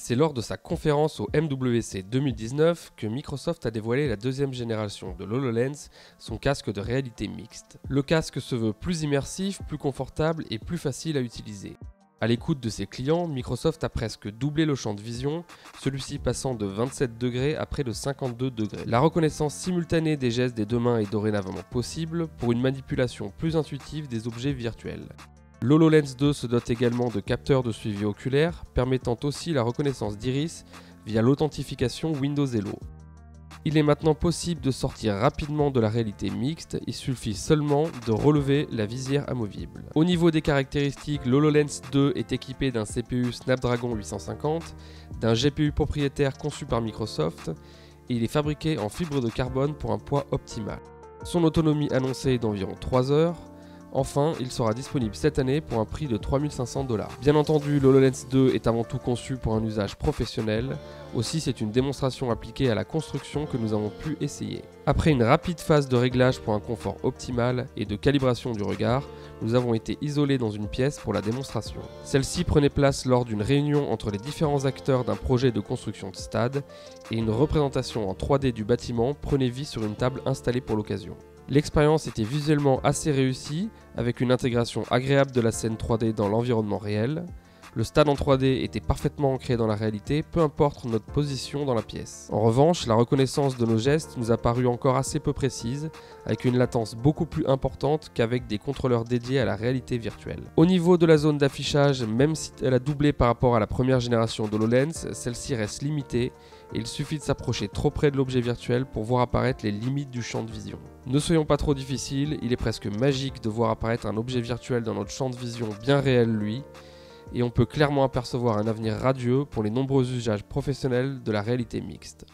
C'est lors de sa conférence au MWC 2019 que Microsoft a dévoilé la deuxième génération de l'HoloLens, son casque de réalité mixte. Le casque se veut plus immersif, plus confortable et plus facile à utiliser. À l'écoute de ses clients, Microsoft a presque doublé le champ de vision, celui-ci passant de 27 degrés à près de 52 degrés. La reconnaissance simultanée des gestes des deux mains est dorénavant possible pour une manipulation plus intuitive des objets virtuels. L'HoloLens 2 se dote également de capteurs de suivi oculaire, permettant aussi la reconnaissance d'iris via l'authentification Windows Hello. Il est maintenant possible de sortir rapidement de la réalité mixte, il suffit seulement de relever la visière amovible. Au niveau des caractéristiques, l'HoloLens 2 est équipé d'un CPU Snapdragon 850, d'un GPU propriétaire conçu par Microsoft et il est fabriqué en fibre de carbone pour un poids optimal. Son autonomie annoncée est d'environ 3 heures. Enfin, il sera disponible cette année pour un prix de 3 500 $. Bien entendu, l'HoloLens 2 est avant tout conçu pour un usage professionnel, aussi c'est une démonstration appliquée à la construction que nous avons pu essayer. Après une rapide phase de réglage pour un confort optimal et de calibration du regard, nous avons été isolés dans une pièce pour la démonstration. Celle-ci prenait place lors d'une réunion entre les différents acteurs d'un projet de construction de stade et une représentation en 3D du bâtiment prenait vie sur une table installée pour l'occasion. L'expérience était visuellement assez réussie, avec une intégration agréable de la scène 3D dans l'environnement réel. Le stade en 3D était parfaitement ancré dans la réalité, peu importe notre position dans la pièce. En revanche, la reconnaissance de nos gestes nous a paru encore assez peu précise, avec une latence beaucoup plus importante qu'avec des contrôleurs dédiés à la réalité virtuelle. Au niveau de la zone d'affichage, même si elle a doublé par rapport à la première génération d'HoloLens, celle-ci reste limitée et il suffit de s'approcher trop près de l'objet virtuel pour voir apparaître les limites du champ de vision. Ne soyons pas trop difficiles, il est presque magique de voir apparaître un objet virtuel dans notre champ de vision bien réel lui, et on peut clairement apercevoir un avenir radieux pour les nombreux usages professionnels de la réalité mixte.